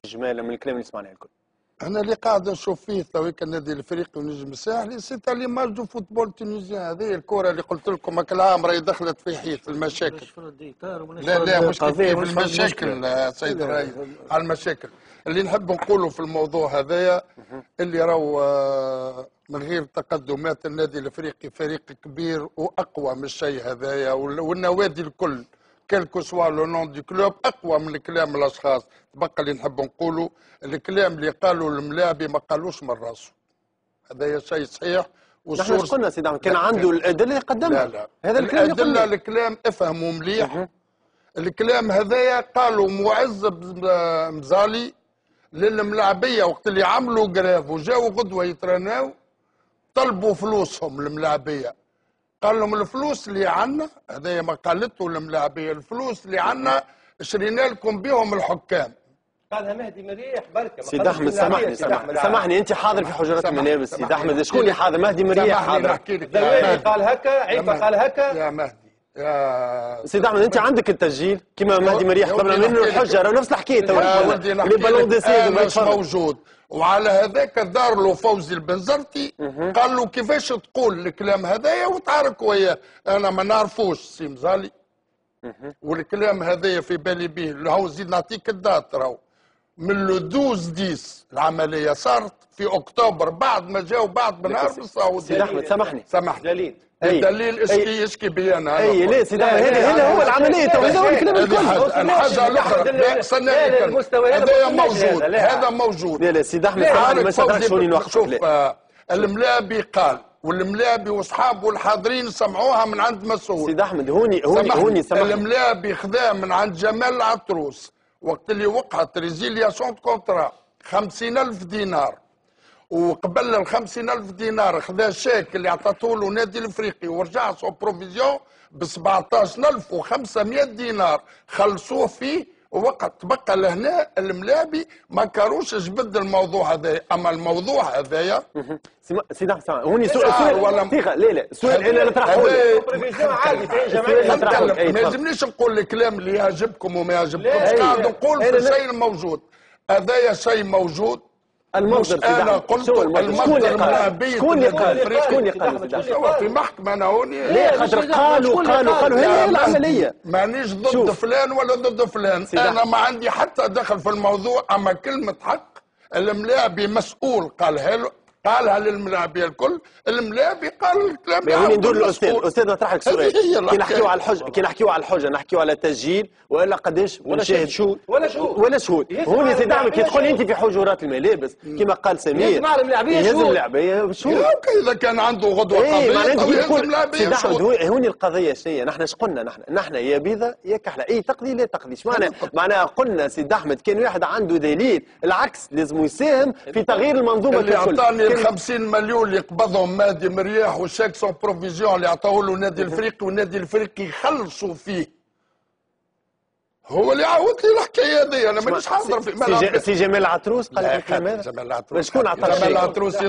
اجمالا من الكلام اللي سمعناه الكل. انا اللي قاعد نشوف فيه تويك النادي الافريقي والنجم الساحلي سي ليماج دو فوتبول تونيزيان. هذه الكره اللي قلت لكم هاك العام راهي دخلت في حيط المشاكل. لا مش في المشاكل سيد الرئيس، على المشاكل اللي نحب نقوله في الموضوع هذايا اللي راهو من غير تقدمات النادي الافريقي فريق كبير واقوى من الشيء هذايا، والنوادي الكل كيلكو سوا لو نون دي كلوب اقوى من كلام الاشخاص. تبقى اللي نحب نقوله الكلام اللي قالوا الملاعبي ما قالوش من راسه، هذا شيء صحيح. نحن ايش قلنا سيدي عم كان عنده الادله اللي قدمها. لا هذا الكلام اللي قلنا الكلام افهموا مليح. الكلام هذايا قالوا معز مزالي للملاعبيه وقت اللي عملوا جراف وجاوا غدوه يترناو طلبوا فلوسهم الملاعبيه، قال لهم الفلوس اللي عندنا هذايا ما قالته الملاعبيه، الفلوس اللي عندنا شرينا لكم بهم الحكام. قالها مهدي مريح بركه. سيد احمد سامحني انت حاضر في حجرات الملابس. سيد احمد شكون اللي حاضر؟ مهدي مريح حاضر. دلوقتي قال هكا، عيفه قال هكا. يا مهدي يا سيد احمد انت عندك التسجيل كما مهدي مريح قبل منه الحجه راه نفس الحكايه اللي بالون دي سيد مش موجود. وعلى هذاك دار له فوزي البنزرتي قال له كيفاش تقول الكلام هذايا وتعارك وياه. انا ما نعرفوش سي مزالي والكلام هذايا في بالي به. هو زيد نعطيك الدات راهو من لو 12/10 العمليه صارت في اكتوبر بعد ما جاو بعد بنهار بالصعود. سيد احمد سامحني دليل الدليل اشكي بي انا. اي لا سيدي هذا هو العمليه تو هذا هو الكلام الكل. الحاجه الاخرى استنى هذا موجود هذا موجود. لا سيدي احمد سامحني ما تدخلوني نوقفك. شوف الملابي قال والملابي واصحابه الحاضرين سمعوها من عند مسؤول. سيدي احمد هوني سامحني. الملابي خذاه من عند جمال العطروس وقت اللي وقعت ريزيلياسيون كونترا 50,000 دينار، وقبل ال 50,000 دينار خذا شيك اللي عطاته له النادي الافريقي ورجع سو بروفيزيون ب 17,500 دينار خلصوه فيه. ووقت تبقى لهنا الملابي ما كاروش جبد الموضوع هذايا. اما الموضوع هذايا سيدي احمد هوني سؤال لا سؤال انا نطرحه عادي ما يلزمنيش نقول الكلام اللي يعجبكم وما يعجبكمش، قاعد نقول في الشيء الموجود. هذايا شيء موجود. المصدر انا قلت المصدر الملعبي شكون اللي قال في محكمه انا هوني. لا خاطر قالوا هي العمليه مانيش ضد فلان ولا ضد فلان. انا ما عندي حتى دخل في الموضوع. اما كلمه حق الملاعبي مسؤول قالها للملاعبيه الكل. الملاعبي قال الكلام. يعني ندور الاستاذ نطرح لك سؤال. كي نحكيو على الحجه نحكيو على التسجيل والا قداش نشاهد شهود ولا شهود. هوني سيدي احمد كي تدخل انت في حجرات الملابس كما قال سمير لازم اللاعبيه شهود. اذا كان عنده غدوه قضيه سيدي احمد هوني القضيه شنو؟ نحن اش قلنا؟ نحن يا بيضه يا كحله. اي تقضي لا تقضي. اش معناها قلنا سيدي احمد كان واحد عنده دليل العكس لازم يساهم في تغيير المنظومه ككل. 50 مليون اللي قبضهم مهدي مرياح وشاك سون بروفيزيون اللي عطاوه له النادي الافريقي والنادي الافريقي يخلصوا فيه. هو اللي عاود لي الحكايه هذه. انا مانيش حاضر في سي جمال العطروس قال لك الكلام هذا. جمال العطروس شكون عطى جمال العطروس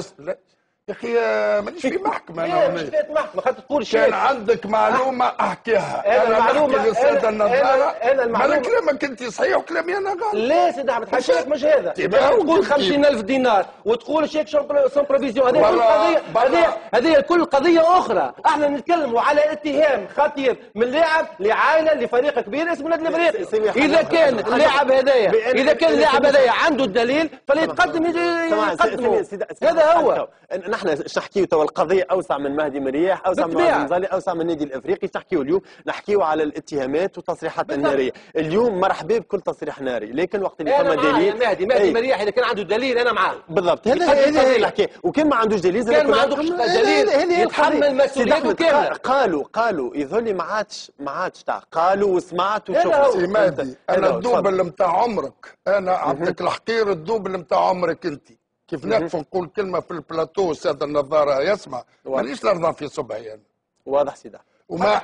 يا اخي مانيش في محكمه انا. مش في محكمه خاطر تقول شيء. كان عندك معلومه احكيها. انا معلومه للساده النظاره. انا المعلومه كلامك انت صحيح وكلامي انا غلط. لا سيدي احمد حاشا لك مش هذا. تقول 50,000 دينار وتقول شيك سون بروفيزيون. هذه كل قضيه. هذه كل قضيه اخرى. احنا نتكلموا على اتهام خطير من لاعب لعائله لفريق كبير اسمه النادي الافريقي. اذا كان اللاعب هذايا عنده الدليل فليتقدم يقدمه. هذا هو. نحن نحكيو توا القضيه اوسع من مهدي مرياح، اوسع من مزالي، اوسع من النادي الافريقي. نحكيو اليوم نحكيو على الاتهامات والتصريحات الناريه. اليوم مرحبا بكل تصريح ناري، لكن وقت اللي فما دليل مهدي مرياح اذا كان عنده دليل انا معاه بالضبط. هذه الحكايه. وكان ما عندوش دليل كان ما عندوش دليل يتحمل مسؤوليته كامله. قالوا يظل ما عادش تاع قالوا وسمعت وشفت. سي مهدي انا الدوبل نتاع عمرك. انا اعطيك الحقير الدوبل نتاع عمرك انت. كيف نقف نقول كلمه في البلاتو الساده النظاره يسمع مانيش نرضى في صبعي انا. واضح سيدي. وما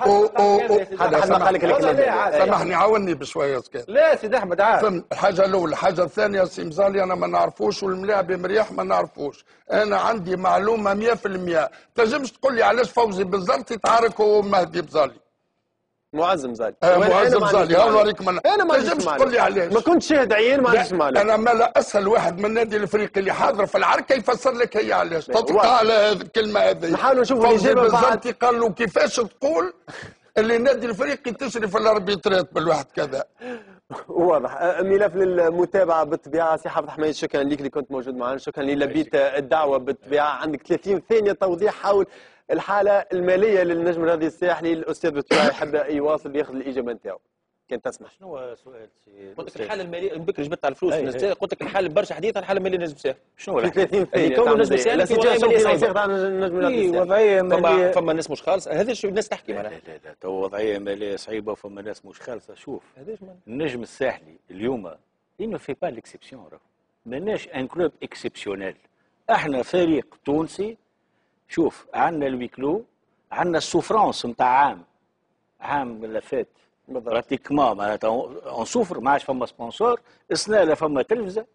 هذا ما قالك الكلام. سامحني عاوني بشويه سكت. لا سيدي احمد عاد. فهمت الحاجه الاولى. الحاجه الثانيه سي مزالي انا ما نعرفوش والملاعب مرياح ما نعرفوش. انا عندي معلومه 100%. تنجمش تقول لي علاش فوزي بالزرت يتعارك هو مهدي بزالي. معز مزالي معز مزالي نوريك انا ما نجمش تقول لي علاش ما كنتش شاهد عيان ما عنديش معلومه. انا مالا اسهل واحد من النادي الافريقي اللي حاضر في العركه يفسر لك هي علاش تطلق على الكلمه هذه. نحاولوا نشوفوا الاجابه بعد. قال له كيفاش تقول اللي النادي الافريقي تشرف الاربيترات بالواحد كذا. واضح. ملف للمتابعه بالطبيعه. سي حافظ حميد شكرا لك اللي كنت موجود معنا، شكرا اللي لبيت الدعوه بالطبيعه. عندك 30 ثانيه توضيح حول الحاله الماليه للنجم الرياضي الساحلي. الاستاذ بالطبيعه يحب يواصل ياخذ الاجابه نتاعو كان تسمح. شنو هو سؤال سي؟ قلت لك الحاله الماليه بكري جبت على الفلوس قلت لك الحاله برشا حديث على الحاله الماليه للنجم الساحلي. شنو في 30 ثانيه كون النجم الساحلي في وضعيه ماليه صعيبه. النجم الرياضي الساحلي وضعيه ماليه فما ناس مش خالصه. هذا شو الناس تحكي معناها. لا تو وضعيه ماليه صعيبه وفما ناس مش خالصه. شوف النجم الساحلي اليوم انه في با ليكسيبسيون راهو ماناش ان كلوب اكسبسيونيل. احنا فريق تونسي. شوف عندنا الويكلو، عندنا السوفرونس نتاع عام اللي فات براتيكمون معناتها اون سوفر. ما عادش فما سبونسور، السنه لا فما تلفزه،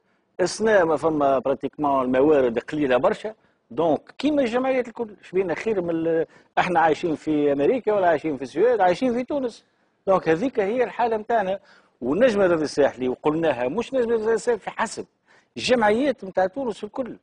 السنه ما فما براتيكمون الموارد قليله برشا. دونك كيما الجمعيات الكل شبينا خير من احنا عايشين في امريكا ولا عايشين في السويد، عايشين في تونس. دونك هذيك هي الحاله نتاعنا. والنجم الرياضي الساحلي وقلناها مش نجم الرياضي الساحلي في حسب الجمعيات نتاع تونس الكل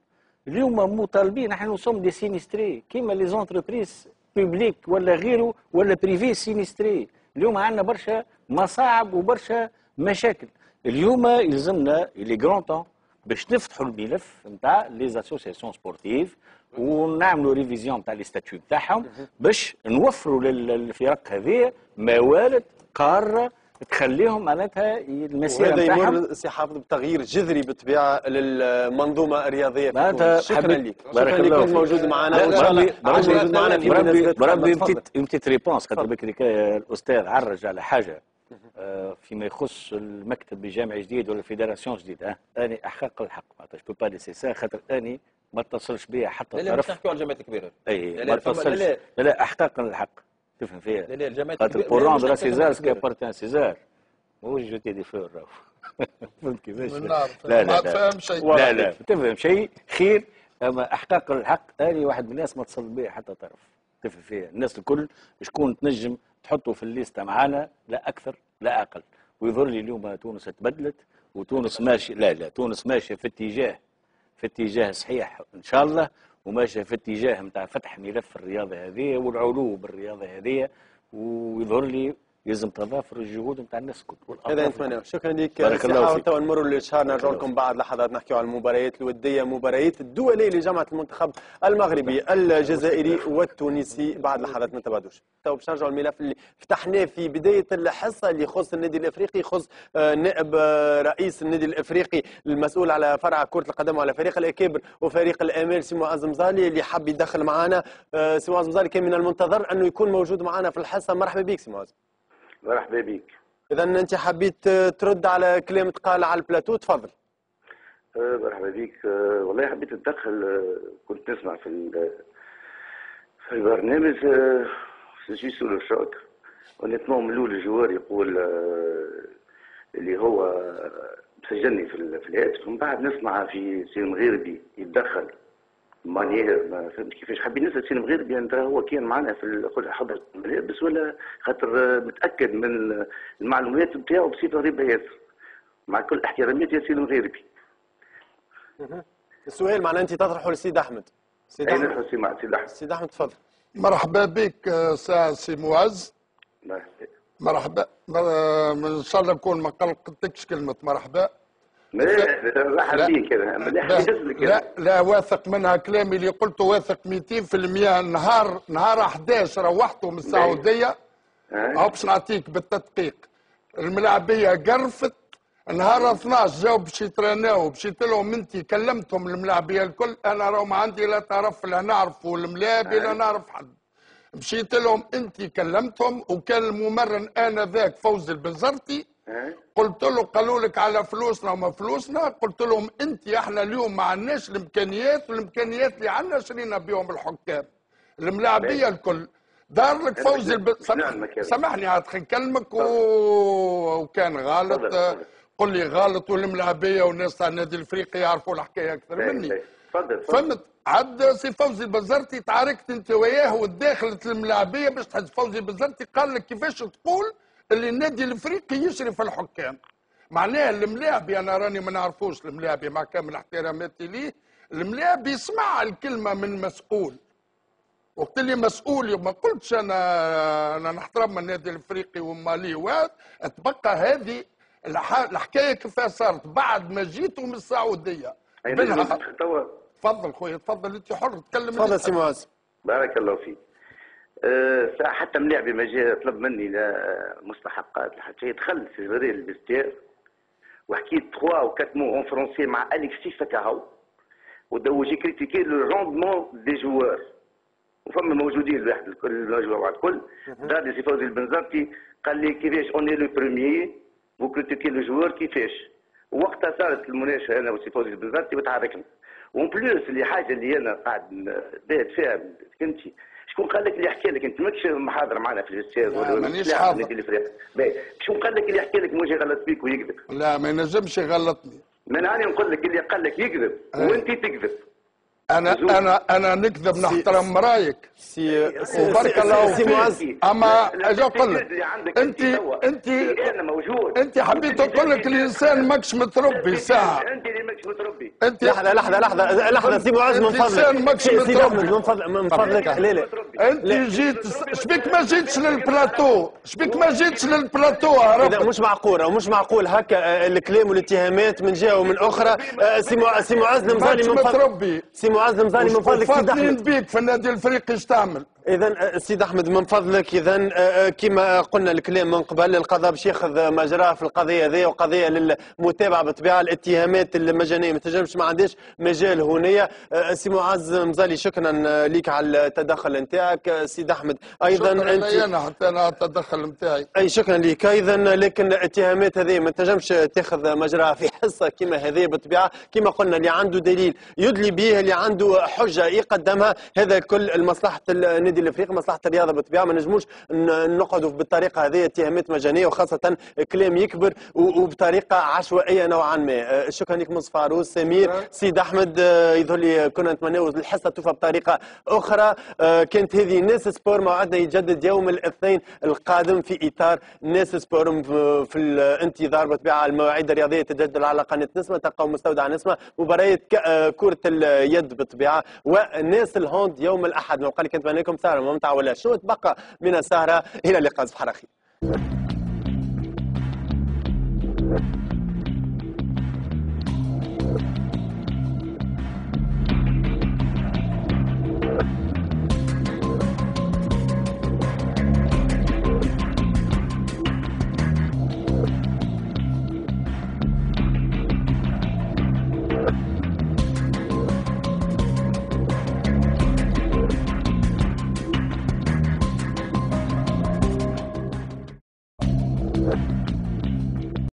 اليوم مطالبين. نحن سوم دي سينيستري كيما لي زونتربريز بوبليك ولا غيره ولا بريفي سينيستري. اليوم عندنا برشا مصاعب وبرشا مشاكل. اليوم يلزمنا لي جران طون باش نفتحوا الملف نتاع لي اسوسياسيون سبورتيف ونعملوا ريفيزيون نتاع لي ستاتيو نتاعهم باش نوفروا للفرق هذه موارد قاره تخليهم معناتها المسيره نتاعهم. وهذا يمر سي حافظ بتغيير جذري بالطبيعه للمنظومه الرياضيه في تونس. شكرا لك. شكرا لك كنت موجود معنا وان شاء الله موجود معنا في بربي بتيت ريبونس خاطر بكري الاستاذ عرج على حاجه فيما يخص المكتب الجامعي جديد ولا فيدراسيون جديد. اني احقق الحق معناتها جو با ليسي سا خاطر اني ما اتصلش بيا حتى طرف. لا مش نحكيو على الجامعات الكبيره. اي ما اتصلش. لا احقاق الحق تفهم فيها. لا الجامعات الكبيره بور روندر سيزار سكي بارتان سيزار ماهوش جوتي دي فور راهو. فهمت كيفاش؟ لا ما تفهم شيء. لا تفهم شيء خير. اما احقاق الحق اني واحد من الناس ما اتصل بيا حتى طرف تفهم فيها. الناس الكل شكون تنجم تحطوا في الليسته معانا لا اكثر لا اقل. ويظهر لي اليوم تونس تبدلت وتونس ماشي. لا تونس ماشيه في اتجاه صحيح ان شاء الله، وماشيه في اتجاه نتاع فتح ملف الرياضه هذه والعلو بالرياضه هذه. ويظهر لي يلزم تضافر الجهود نتاع الناس الكل. هذا نتمنى. شكرا لك سي حافظ. توا نمروا للشهر نرجع لكم بعد لحظات نحكيو على المباريات الوديه، مباريات الدوليه لجامعه المنتخب المغربي الجزائري والتونسي بعد لحظات. ما تبعدوش. تو باش نرجعوا الملف اللي فتحناه في بدايه الحصه اللي يخص النادي الافريقي، يخص نائب رئيس النادي الافريقي المسؤول على فرع كره القدم وعلى فريق الاكابر وفريق الامال سي معز مزالي اللي حب يدخل معنا. سي معز مزالي كان من المنتظر انه يكون موجود معنا في الحصه. مرحبا بك سي معز. مرحبا بك. إذا أنت حبيت ترد على كلام تقال على البلاتو، تفضل. مرحبا بك. والله حبيت أتدخل. كنت نسمع في البرنامج سي سو لو شوك. ونتمنى من الأول الجوار يقول اللي هو مسجلني في الهاتف، ومن بعد نسمع في سي المغربي يتدخل مانيير. ما فهمت كيفاش. حبيت نسال سي المغربي انت هو كان معنا في حضر الملابس ولا خاطر متاكد من المعلومات نتاعو بصفه غريبه ياسر، مع كل احترامات يا سي المغربي. السؤال معناه انت تطرحه للسيد احمد. سيد احمد. سيد احمد تفضل. مرحبا بك سي معز. مرحبا. ان شاء الله نكون ما قلقتكش كلمه مرحبا. لا واثق منها كلامي اللي قلته، واثق 200%. نهار 11 روحتوا من السعوديه اهو باش نعطيك بالتدقيق. الملاعبيه قرفت. نهار 12 جاوا باش يتراناو، مشيت لهم انت كلمتهم الملاعبيه الكل. انا راهم عندي لا طرف لا نعرفوا الملاعبي لا نعرف حد. مشيت لهم انت كلمتهم، وكان الممرن انذاك فوزي البنزرتي. قلت له قالوا لك على فلوسنا وما فلوسنا. قلت لهم انت احنا اليوم ما عندناش الامكانيات، والامكانيات اللي عندنا شرينا بهم الحكام الملاعبيه الكل. دار لك فوزي سامحني عاد نكلمك وكان غلط قل لي غلط. والملاعبيه والناس تاع النادي الافريقي يعرفوا الحكايه اكثر مني. تفضل. فهمت. عاد سي فوزي البزرتي تعاركت انت وياه وداخلت الملاعبيه باش تحس. فوزي البزرتي قال لك كيفاش تقول اللي النادي الافريقي يشرف الحكام. معناها الملاعبي انا راني ما نعرفوش الملاعبي مع كامل احتراماتي ليه، الملاعبي يسمع الكلمه من مسؤول. وقت اللي مسؤول ما قلتش انا نحترم النادي الافريقي ومالي واحد. تبقى هذه الحكايه كيفاش صارت بعد ما جيتوا من السعوديه. تفضل خويا تفضل انت حر تتكلم. تفضل سي معز. بارك الله فيك. حتى ملاعبي ما جاء طلب مني لا مستحقات حتى دخل في جري الفيستير وحكيت 3 و 4 مو اون فرونسي مع اليكسي فكاهو وجي كريتيكي لو روندمون دي جوار وفما موجودين الواحد الكل دار لي سي فوزي البنزرتي قال لي كيفاش اوني لو بروميي فو كريتيكي لو جوار كيفاش. وقتها صارت المناقشه انا وسي فوزي البنزرتي وتعاركنا. وان بلوس اللي حاجه اللي انا قاعد باهت فيها انت شكون قال لك اللي يحكي لك انت ماكش محاضر معنا في الاستاذ ولا مانيش حاضر. شكون قال لك اللي يحكي لك موجه غلط فيك ويكذب؟ لا ما ينجمش يغلطني. من انا نقول لك اللي قال لك يكذب وانت تكذب. انا نكذب نحترم رايك وبارك الله فيك. اما اجي اقول لك انا موجود. انت حبيت اقول لك الانسان ماكش متربي ساعه. انت اللي ماكش متربي. انت لحظه سي معز من فضلك. ماكش سي احمد من فضلك لا انت جيت شبيك ما جيتش للبلاتو؟ شبيك ما جيتش للبلاتو؟ مش معقول هكا الكلام والاتهامات من جهه ومن اخرى. سي معز المزالي من فضلك. سي معز المزالي من فضلك. سيد احمد بيك في النادي الافريقي ايش تعمل؟ اذا سيد احمد من فضلك اذا كما قلنا الكلام من قبل القضاء باش ياخذ مجراه في القضيه هذه وقضيه للمتابعه بالطبيعه. الاتهامات المجانيه ما تنجمش ما عندهاش مجال هنايا. سي معز مزالي شكرا لك على التدخل نتاعك. سيد احمد ايضا انت انا حتى انا التدخل نتاعي اي شكرا لك ايضا. لكن الاتهامات هذه ما تنجمش تاخذ مجراها في حصه كما هذه بالطبيعه. كما قلنا اللي عنده دليل يدلي به، اللي عنده حجه يقدمها، هذا كل مصلحه النادي الافريقي مصلحه الرياضه بالطبيعه. ما نجموش نقعدوا بالطريقه هذه اتهامات مجانيه وخاصه كلام يكبر وبطريقه عشوائيه نوعا ما. شكرا لك مصطفى عروس. سمير سيد احمد يظهر لي كنا نتمناو الحصه توفى بطريقه اخرى. كانت هذه ناس سبور. موعدنا يجدد يوم الاثنين القادم في اطار ناس سبور في الانتظار بالطبيعه. المواعيد الرياضيه تجدد على قناه نسمه. تلقاو مستودع نسمه مباريات كره اليد بالطبيعه وناس الهوند يوم الاحد. نبقى لك نتمنى لكم سهره ممتعه ولا شو تبقى من السهره. الى اللقاء. صباح الخير.